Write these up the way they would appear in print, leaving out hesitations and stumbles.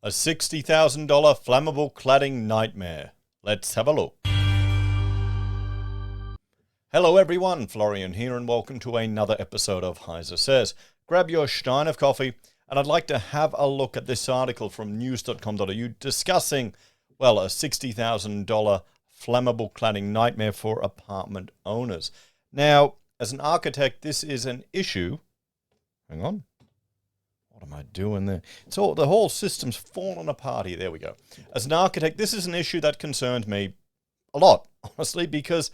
A $60,000 flammable cladding nightmare. Let's have a look. Hello everyone, Florian here and welcome to another episode of HeiseSays. Grab your stein of coffee and I'd like to have a look at this article from news.com.au discussing, well, a $60,000 flammable cladding nightmare for apartment owners. Now, as an architect, this is an issue. Hang on. What am I doing there? So the whole system's fallen apart here. There we go. As an architect, this is an issue that concerns me a lot, honestly, because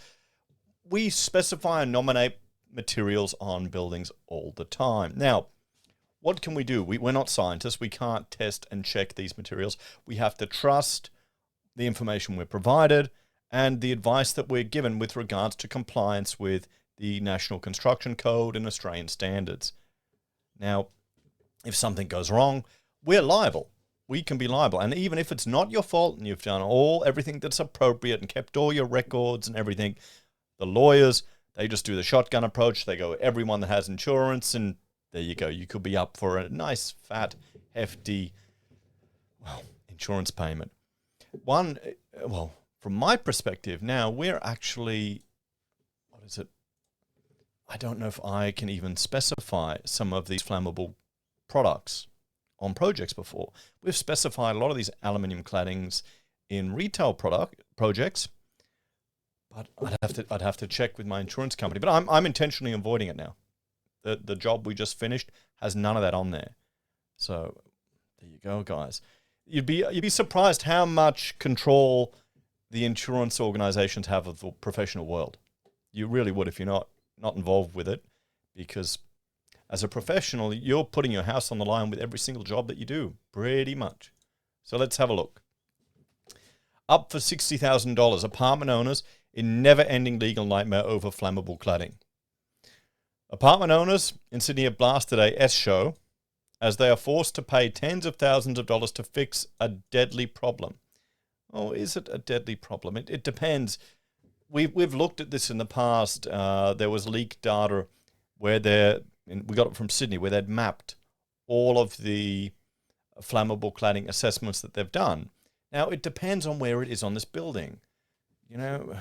we specify and nominate materials on buildings all the time. Now, what can we do? We're not scientists. We can't test and check these materials. We have to trust the information we're provided and the advice that we're given with regards to compliance with the National Construction Code and Australian standards. Now, if something goes wrong, we're liable. We can be liable. And even if it's not your fault and you've done everything that's appropriate and kept all your records and everything, the lawyers, they just do the shotgun approach. They go, everyone that has insurance, and there you go. You could be up for a nice, fat, hefty, insurance payment. From my perspective now, we're actually, I don't know if I can even specify some of these flammable products on projects before. We've specified a lot of these aluminium claddings in retail projects, but I'd have to check with my insurance company. But I'm intentionally avoiding it now. The job we just finished has none of that on there. So there you go, guys. You'd be surprised how much control the insurance organizations have of the professional world. You really would if you're not involved with it, because as a professional, you're putting your house on the line with every single job that you do, pretty much. So let's have a look. Up for $60,000, apartment owners in never-ending legal nightmare over flammable cladding. Apartment owners in Sydney have blasted a S-show as they are forced to pay tens of thousands of dollars to fix a deadly problem. Oh, is it a deadly problem? It depends. We've looked at this in the past. There was leaked data where we got it from Sydney, where they'd mapped all of the flammable cladding assessments that they've done. Now, it depends on where it is on this building. You know,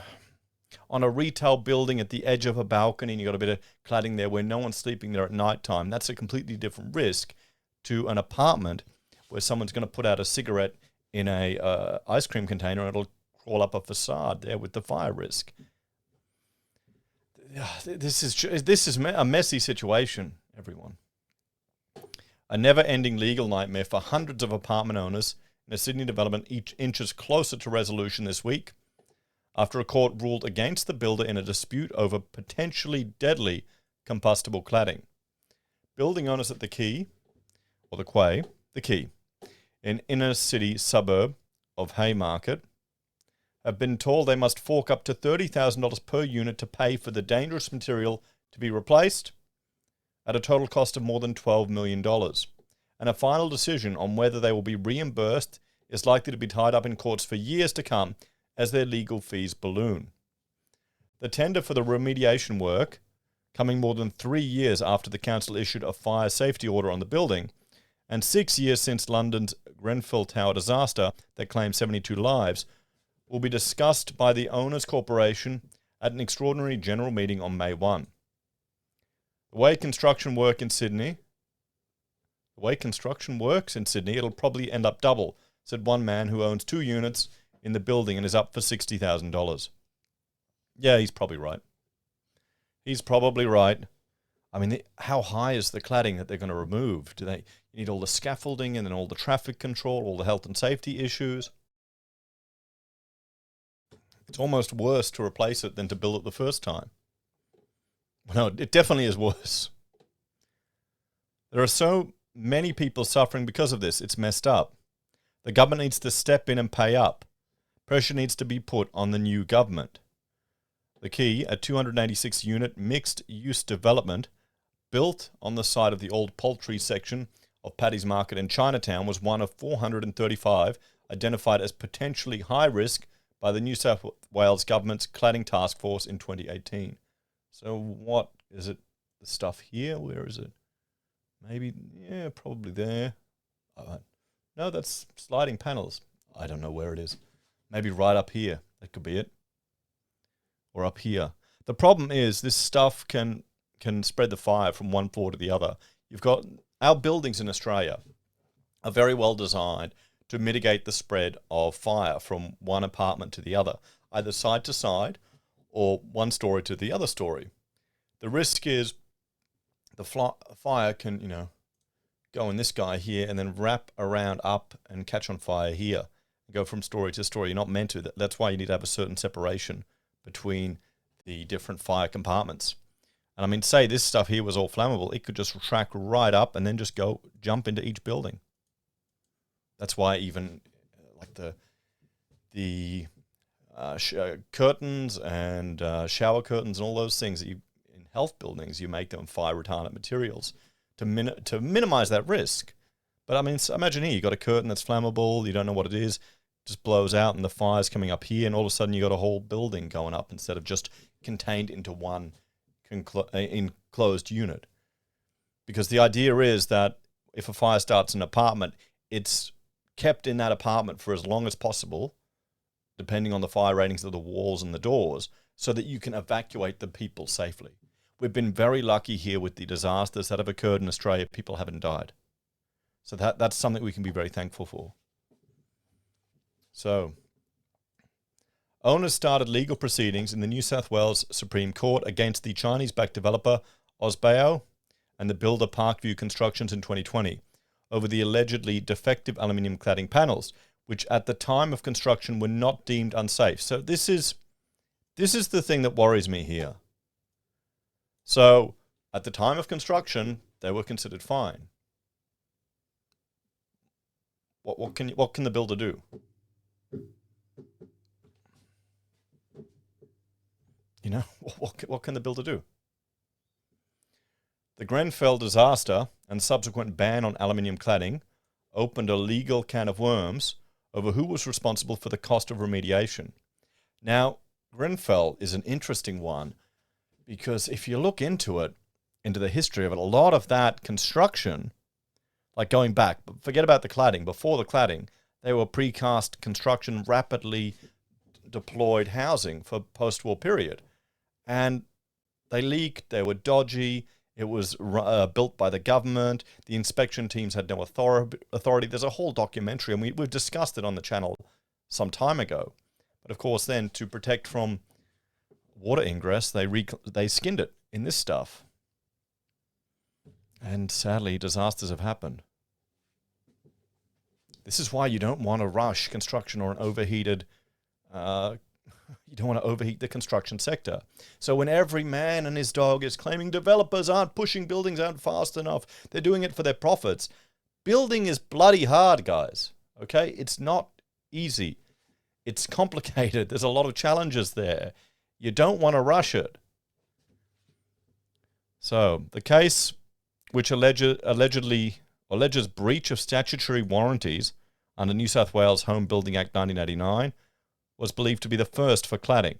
on a retail building at the edge of a balcony, and you've got a bit of cladding there where no one's sleeping there at night time, that's a completely different risk to an apartment where someone's going to put out a cigarette in a ice cream container and it'll crawl up a facade there with the fire risk. This is a messy situation, everyone. A never-ending legal nightmare for hundreds of apartment owners in a Sydney development each inches closer to resolution this week after a court ruled against the builder in a dispute over potentially deadly combustible cladding. Building owners at the Quay, an inner city suburb of Haymarket, have been told they must fork up to $30,000 per unit to pay for the dangerous material to be replaced at a total cost of more than $12 million. And a final decision on whether they will be reimbursed is likely to be tied up in courts for years to come as their legal fees balloon. The tender for the remediation work, coming more than 3 years after the council issued a fire safety order on the building, and 6 years since London's Grenfell Tower disaster that claimed 72 lives, will be discussed by the Owners Corporation at an extraordinary general meeting on May 1. The way construction works in Sydney, it'll probably end up double, said one man who owns 2 units in the building and is up for $60,000. Yeah, he's probably right. I mean, how high is the cladding that they're going to remove? You need all the scaffolding and then all the traffic control, all the health and safety issues? It's almost worse to replace it than to build it the first time. No, it definitely is worse. There are so many people suffering because of this. It's messed up. The government needs to step in and pay up. Pressure needs to be put on the new government. The Quay, a 286-unit mixed-use development built on the site of the old poultry section of Paddy's Market in Chinatown, was one of 435 identified as potentially high risk by the New South Wales government's cladding task force in 2018. So what is it? The stuff here? Where is it? Maybe, yeah, probably there. No, that's sliding panels. I don't know where it is. Maybe right up here. That could be it. Or up here. The problem is this stuff can spread the fire from one floor to the other. You've got our buildings in Australia are very well designed to mitigate the spread of fire from one apartment to the other, either side to side or one story to the other story. The risk is the fire can, go in this guy here and then wrap around up and catch on fire here and go from story to story. You're not meant to. That's why you need to have a certain separation between the different fire compartments. And I mean, say this stuff here was all flammable, it could just track right up and then just jump into each building. That's why even like the curtains and shower curtains and all those things that in health buildings, you make them fire retardant materials to minimize that risk. But I mean, imagine here, you got a curtain that's flammable, you don't know what it is, just blows out and the fire's coming up here and all of a sudden you got a whole building going up instead of just contained into one enclosed unit. Because the idea is that if a fire starts in an apartment, it's kept in that apartment for as long as possible, depending on the fire ratings of the walls and the doors, so that you can evacuate the people safely. We've been very lucky here with the disasters that have occurred in Australia. People haven't died. So that's something we can be very thankful for. So, owners started legal proceedings in the New South Wales Supreme Court against the Chinese-backed developer AussieBroadband and the builder Parkview Constructions in 2020 over the allegedly defective aluminium cladding panels, which at the time of construction were not deemed unsafe. So this is the thing that worries me here. So at the time of construction, they were considered fine. What can the builder do? What can the builder do? The Grenfell disaster and subsequent ban on aluminium cladding opened a legal can of worms over who was responsible for the cost of remediation. Now, Grenfell is an interesting one because if you look into the history of it, a lot of that construction, like going back, forget about the cladding, before the cladding, they were precast construction, rapidly deployed housing for post-war period. And they leaked, they were dodgy, it was built by the government, the inspection teams had no authority. There's a whole documentary, and we've discussed it on the channel some time ago. But of course then, to protect from water ingress, they skinned it in this stuff. And sadly, disasters have happened. This is why you don't want to rush construction or an overheated you don't want to overheat the construction sector. So when every man and his dog is claiming developers aren't pushing buildings out fast enough, they're doing it for their profits. Building is bloody hard, guys. Okay? It's not easy. It's complicated. There's a lot of challenges there. You don't want to rush it. So the case, which alleges breach of statutory warranties under New South Wales Home Building Act 1989, was believed to be the first for cladding.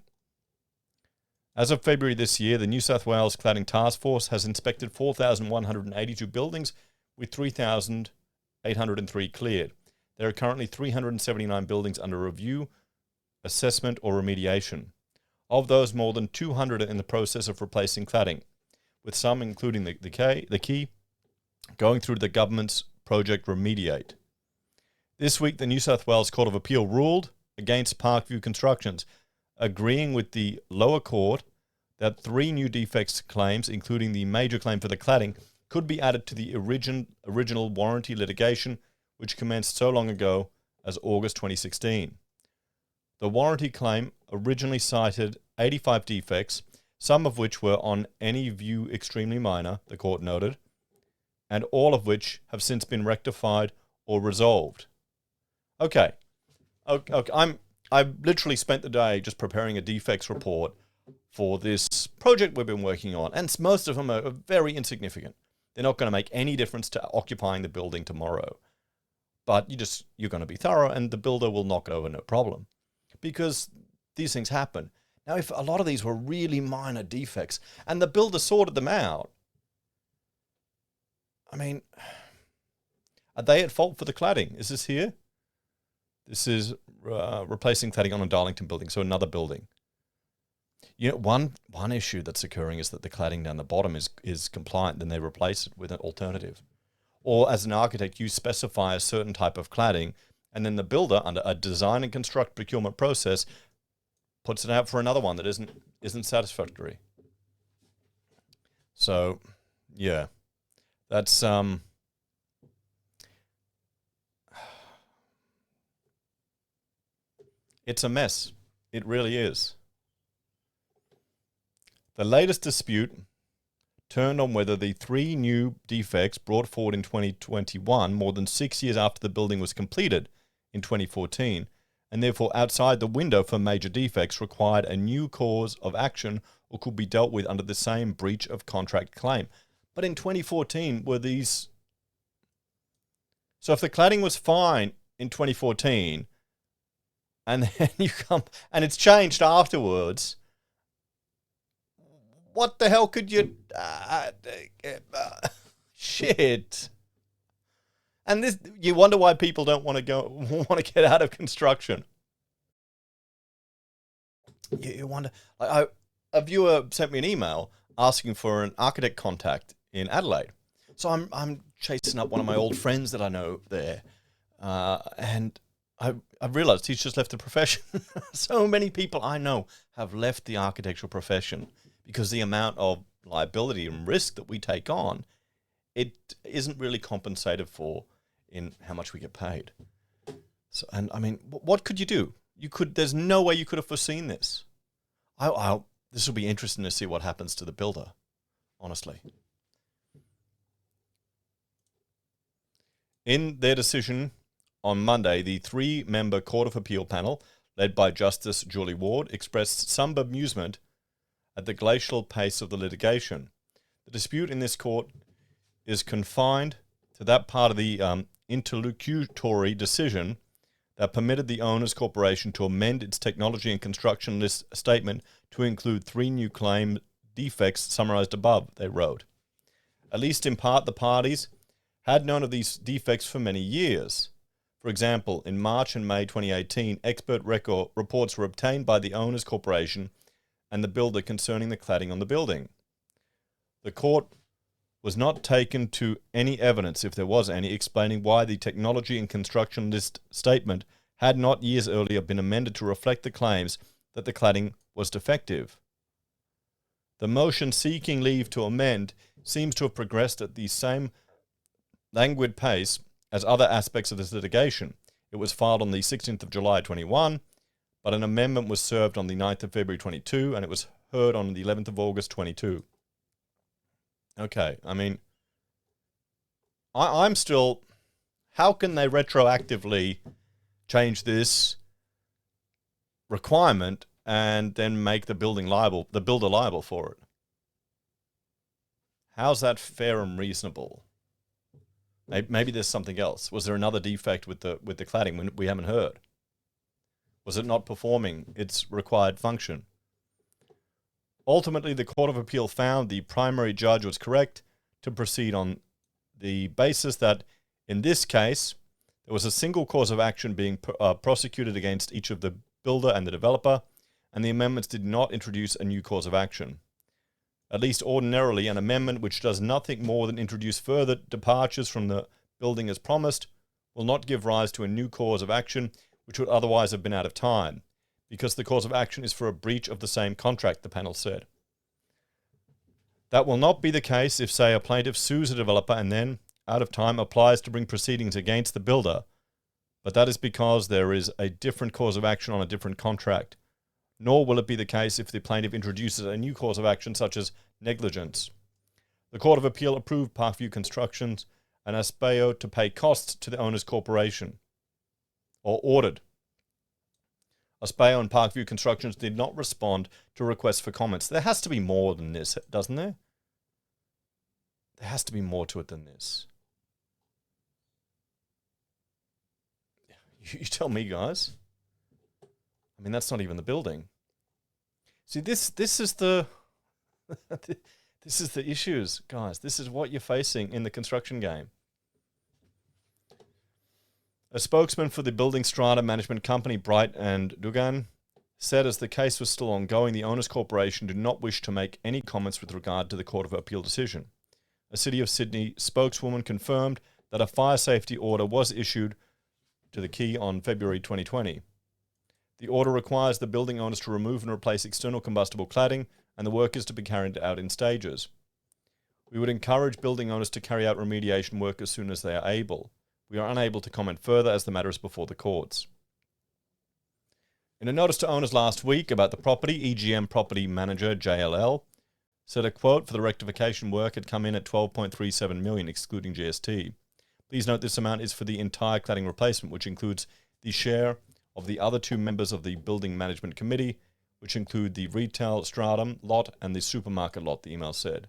As of February this year, the New South Wales Cladding Task Force has inspected 4,182 buildings with 3,803 cleared. There are currently 379 buildings under review, assessment or remediation. Of those, more than 200 are in the process of replacing cladding, with some, including the key, going through the government's Project Remediate. This week, the New South Wales Court of Appeal ruled against Parkview Constructions, agreeing with the lower court that 3 new defects claims, including the major claim for the cladding, could be added to the original warranty litigation, which commenced so long ago as August 2016. The warranty claim originally cited 85 defects, some of which were on any view extremely minor, the court noted, and all of which have since been rectified or resolved. Okay. I've literally spent the day just preparing a defects report for this project we've been working on, and most of them are very insignificant. They're not going to make any difference to occupying the building tomorrow. But you're going to be thorough, and the builder will knock it over no problem. Because these things happen. Now, if a lot of these were really minor defects, and the builder sorted them out, I mean, Are they at fault for the cladding? Is this here? This is replacing cladding on a Darlington building, so another building. You know, one issue that's occurring is that the cladding down the bottom is compliant, then they replace it with an alternative. Or as an architect, you specify a certain type of cladding, and then the builder, under a design and construct procurement process, puts it out for another one that isn't satisfactory. So, yeah, that's it's a mess. It really is. The latest dispute turned on whether the 3 new defects brought forward in 2021, more than 6 years after the building was completed in 2014, and therefore outside the window for major defects, required a new cause of action or could be dealt with under the same breach of contract claim. But in 2014, were these... So if the cladding was fine in 2014, and then you come... and it's changed afterwards... What the hell could you... shit. And this, you wonder why people don't want to get out of construction. You wonder... A viewer sent me an email asking for an architect contact in Adelaide. So I'm chasing up one of my old friends that I know there. And I've realized he's just left the profession. So many people I know have left the architectural profession because the amount of liability and risk that we take on, it isn't really compensated for in how much we get paid. So, and I mean, what could you do? There's no way you could have foreseen this. This will be interesting to see what happens to the builder, honestly. In their decision on Monday, the 3-member Court of Appeal panel, led by Justice Julie Ward, expressed some bemusement at the glacial pace of the litigation. The dispute in this court is confined to that part of the interlocutory decision that permitted the Owners Corporation to amend its technology and construction list statement to include 3 new claim defects summarized above, they wrote. At least in part, the parties had known of these defects for many years. For example, in March and May 2018, expert reports were obtained by the Owners Corporation and the builder concerning the cladding on the building. The court was not taken to any evidence, if there was any, explaining why the technology and construction list statement had not years earlier been amended to reflect the claims that the cladding was defective. The motion seeking leave to amend seems to have progressed at the same languid pace as other aspects of this litigation. It was filed on the 16th of July 21, but an amendment was served on the 9th of February 22, and it was heard on the 11th of August 22. Okay, I mean, I'm still... How can they retroactively change this requirement and then make the builder liable for it? How's that fair and reasonable? Maybe there's something else. Was there another defect with the cladding we haven't heard? Was it not performing its required function? Ultimately, the Court of Appeal found the primary judge was correct to proceed on the basis that, in this case, there was a single cause of action being prosecuted against each of the builder and the developer, and the amendments did not introduce a new cause of action. At least ordinarily, an amendment which does nothing more than introduce further departures from the building as promised will not give rise to a new cause of action which would otherwise have been out of time, because the cause of action is for a breach of the same contract, the panel said. That will not be the case if, say, a plaintiff sues a developer and then, out of time, applies to bring proceedings against the builder, but that is because there is a different cause of action on a different contract. Nor will it be the case if the plaintiff introduces a new cause of action such as negligence. The Court of Appeal approved Parkview Constructions and Aspeo to pay costs to the Owners Corporation, or ordered. Aspeo and Parkview Constructions did not respond to requests for comments. There has to be more than this, doesn't there? There has to be more to it than this. You tell me, guys. I mean, that's not even the building. See, this is the this is the issues, guys. This is what you're facing in the construction game. A spokesman for the building strata management company Bright and Dugan said as the case was still ongoing, the owners' corporation did not wish to make any comments with regard to the Court of Appeal decision. A City of Sydney spokeswoman confirmed that a fire safety order was issued to the Quay on February 2020. The order requires the building owners to remove and replace external combustible cladding, and the work is to be carried out in stages. We would encourage building owners to carry out remediation work as soon as they are able. We are unable to comment further as the matter is before the courts. In a notice to owners last week about the property, EGM property manager JLL said a quote for the rectification work had come in at $12.37 million, excluding GST. Please note this amount is for the entire cladding replacement, which includes the share of the other two members of the Building Management Committee, which include the retail stratum lot and the supermarket lot, the email said.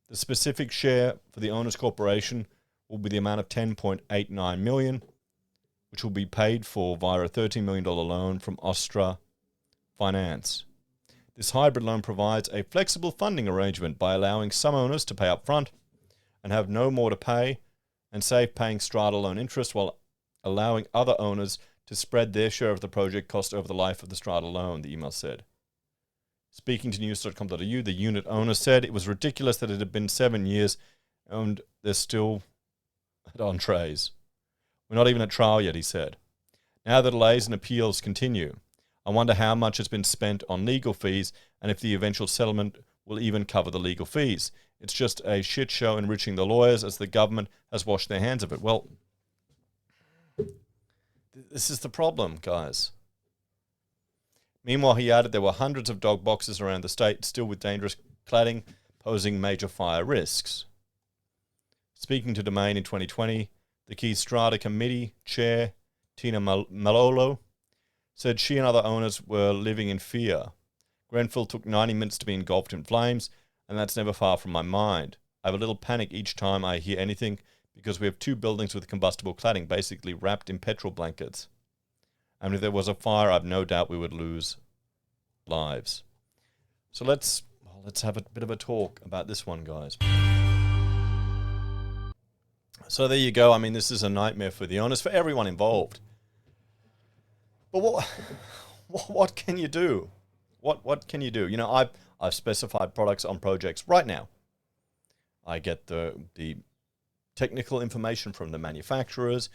The specific share for the owners' corporation will be the amount of $10.89 million, which will be paid for via a $13 million loan from Austria Finance. This hybrid loan provides a flexible funding arrangement by allowing some owners to pay up front and have no more to pay and save paying strata loan interest, while allowing other owners to spread their share of the project cost over the life of the strata loan, the email said. Speaking to news.com.au, the unit owner said it was ridiculous that it had been 7 years and they're still at entrees. We're not even at trial yet, he said. Now the delays and appeals continue. I wonder how much has been spent on legal fees and if the eventual settlement will even cover the legal fees. It's just a shit show enriching the lawyers as the government has washed their hands of it. Well, this is the problem, guys. Meanwhile, he added there were hundreds of dog boxes around the state still with dangerous cladding, posing major fire risks. Speaking to Domain in 2020, the Key Strata Committee Chair, Tina Malolo, said she and other owners were living in fear. Grenfell took 90 minutes to be engulfed in flames, and that's never far from my mind. I have a little panic each time I hear anything because we have two buildings with combustible cladding basically wrapped in petrol blankets. And if there was a fire, I've no doubt we would lose lives. So let's have a bit of a talk about this one, guys. So there you go. I mean, this is a nightmare for the owners, for everyone involved. But what can you do? What can you do? You know, I've specified products on projects right now. I get the technical information from the manufacturers.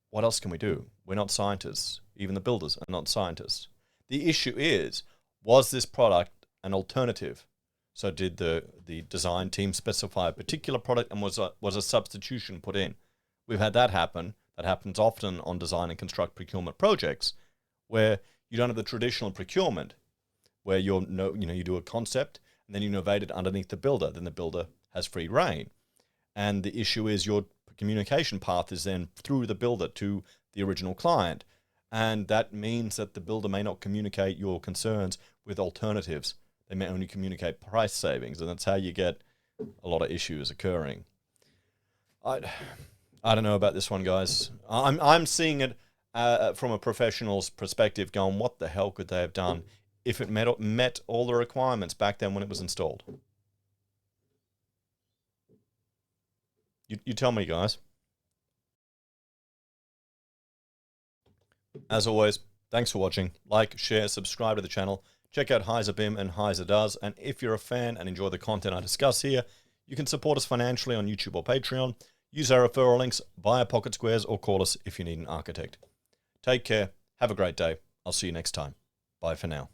What else can we do? We're not scientists. Even the builders are not scientists. The issue is, was this product an alternative? So did the design team specify a particular product and was a substitution put in? We've had that happen. That happens often on design and construct procurement projects where you don't have the traditional procurement where you do a concept and then you novate it underneath the builder. Then the builder has free reign. And the issue is your communication path is then through the builder to the original client. And that means that the builder may not communicate your concerns with alternatives. They may only communicate price savings, and that's how you get a lot of issues occurring. I don't know about this one, guys. I'm seeing it from a professional's perspective, going, what the hell could they have done if it met all the requirements back then when it was installed? You tell me, guys. As always, thanks for watching. Like, share, subscribe to the channel. Check out Heise BIM and Heise Does. And if you're a fan and enjoy the content I discuss here, you can support us financially on YouTube or Patreon. Use our referral links, buy Pocket Squares, or call us if you need an architect. Take care. Have a great day. I'll see you next time. Bye for now.